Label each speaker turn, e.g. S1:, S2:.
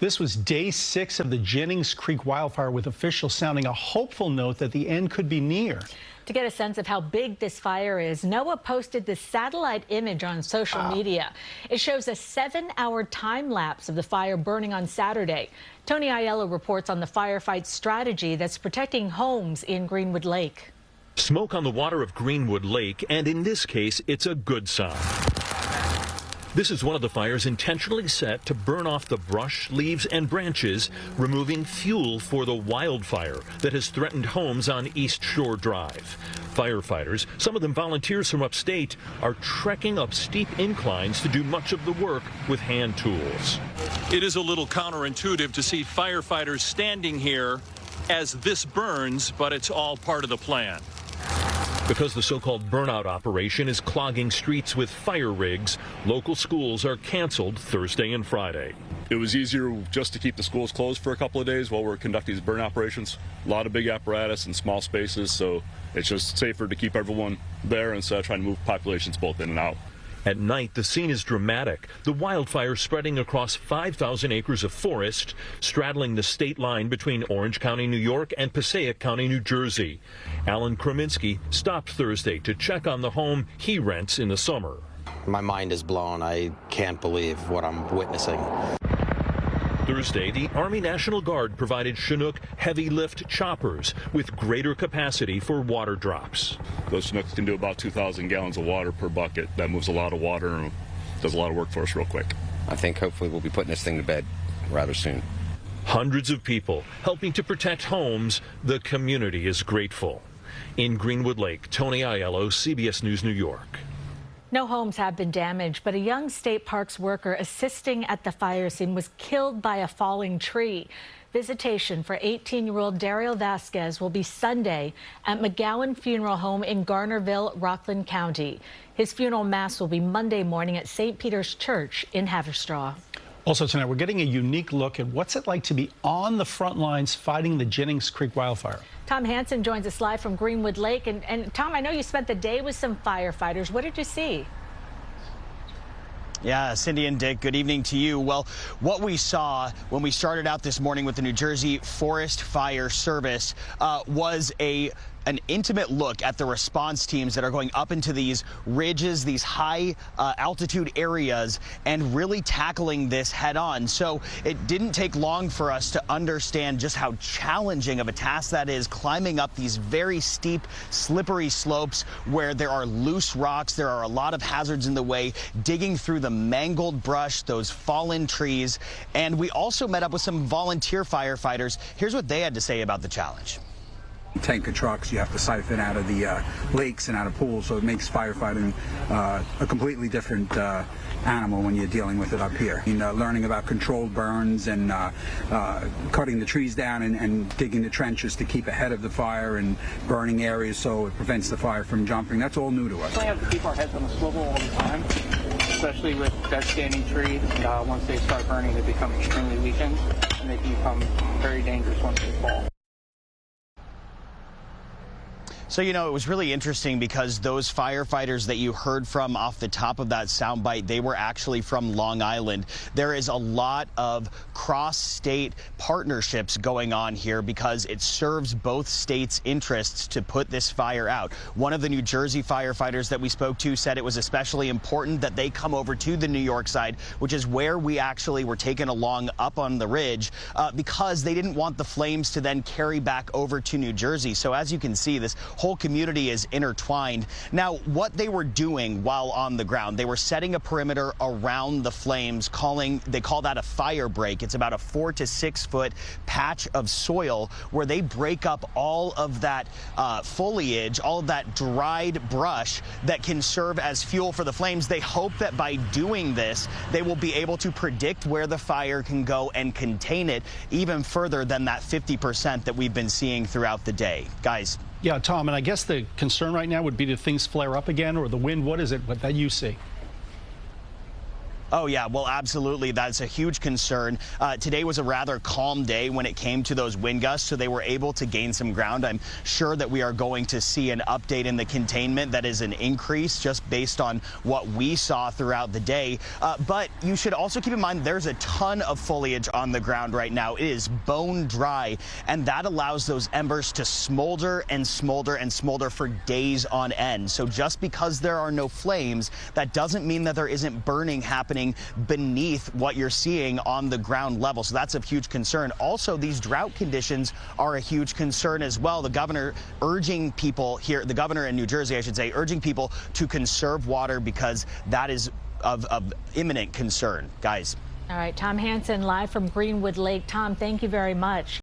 S1: This was day 6 of the Jennings Creek wildfire, with officials sounding a hopeful note that the end could be near.
S2: To get a sense of how big this fire is, NOAA posted this satellite image on social media. It shows a 7-hour time lapse of the fire burning on Saturday. Tony Aiello reports on the firefight strategy that's protecting homes in Greenwood Lake.
S3: Smoke on the water of Greenwood Lake, and in this case, it's a good sign. This is one of the fires intentionally set to burn off the brush, leaves, and branches, removing fuel for the wildfire that has threatened homes on East Shore Drive. Firefighters, some of them volunteers from upstate, are trekking up steep inclines to do much of the work with hand tools.
S4: It is a little counterintuitive to see firefighters standing here as this burns, but it's all part of the plan.
S3: Because the so-called burnout operation is clogging streets with fire rigs, local schools are canceled Thursday and Friday.
S5: It was easier just to keep the schools closed for a couple of days while we're conducting these burn operations. A lot of big apparatus and small spaces, so it's just safer to keep everyone there instead of trying to move populations both in and out.
S3: At night, the scene is dramatic. The wildfire spreading across 5,000 acres of forest, straddling the state line between Orange County, New York, and Passaic County, New Jersey. Alan Kraminski stopped Thursday to check on the home he rents in the summer.
S6: My mind is blown. I can't believe what I'm witnessing.
S3: Thursday, the Army National Guard provided Chinook heavy lift choppers with greater capacity for water drops.
S5: Those Chinooks can do about 2,000 gallons of water per bucket. That moves a lot of water and does a lot of work for us real quick.
S7: I think hopefully we'll be putting this thing to bed rather soon.
S3: Hundreds of people helping to protect homes. The community is grateful. In Greenwood Lake, Tony Aiello, CBS News, New York.
S2: No homes have been damaged, but a young state parks worker assisting at the fire scene was killed by a falling tree. Visitation for 18-year-old Dario Vasquez will be Sunday at McGowan Funeral Home in Garnerville, Rockland County. His funeral mass will be Monday morning at St. Peter's Church in Haverstraw.
S1: Also tonight, we're getting a unique look at what's it like to be on the front lines fighting the Jennings Creek wildfire.
S2: Tom Hanson joins us live from Greenwood Lake. And Tom, I know you spent the day with some firefighters. What did you see?
S8: Yeah, Cindy and Dick, good evening to you. Well, what we saw when we started out this morning with the New Jersey Forest Fire Service was an intimate look at the response teams that are going up into these ridges, these high altitude areas, and really tackling this head on. So it didn't take long for us to understand just how challenging of a task that is, climbing up these very steep, slippery slopes where there are loose rocks, there are a lot of hazards in the way, digging through the mangled brush, those fallen trees. And we also met up with some volunteer firefighters. Here's what they had to say about the challenge.
S9: Tanker trucks, you have to siphon out of the lakes and out of pools, so it makes firefighting a completely different animal when you're dealing with it up here. Learning about controlled burns and cutting the trees down and digging the trenches to keep ahead of the fire and burning areas so it prevents the fire from jumping. That's all new to us.
S10: We have to keep our heads on the swivel all the time, especially with dead standing trees. And once they start burning, they become extremely weakened and they become very dangerous once they fall.
S8: So, it was really interesting because those firefighters that you heard from off the top of that soundbite, they were actually from Long Island. There is a lot of cross-state partnerships going on here because it serves both states' interests to put this fire out. One of the New Jersey firefighters that we spoke to said it was especially important that they come over to the New York side, which is where we actually were taken along up on the ridge, because they didn't want the flames to then carry back over to New Jersey. So as you can see, this whole community is intertwined. Now, what they were doing while on the ground, they were setting a perimeter around the flames, they call that a fire break. It's about a 4 to 6 foot patch of soil where they break up all of that foliage, all of that dried brush that can serve as fuel for the flames. They hope that by doing this, they will be able to predict where the fire can go and contain it even further than that 50% that we've been seeing throughout the day. Guys.
S1: Yeah, Tom, and I guess the concern right now would be that things flare up again, or the wind. What is it that you see?
S8: Oh, yeah, well, absolutely. That's a huge concern. Today was a rather calm day when it came to those wind gusts, so they were able to gain some ground. I'm sure that we are going to see an update in the containment that is an increase just based on what we saw throughout the day. But you should also keep in mind there's a ton of foliage on the ground right now. It is bone dry, and that allows those embers to smolder and smolder and smolder for days on end. So just because there are no flames, that doesn't mean that there isn't burning happening beneath what you're seeing on the ground level. So that's a huge concern. Also, these drought conditions are a huge concern as well. The governor urging people here, the governor in New Jersey, I should say, urging people to conserve water because that is of imminent concern. Guys.
S2: All right, Tom Hanson live from Greenwood Lake. Tom, thank you very much.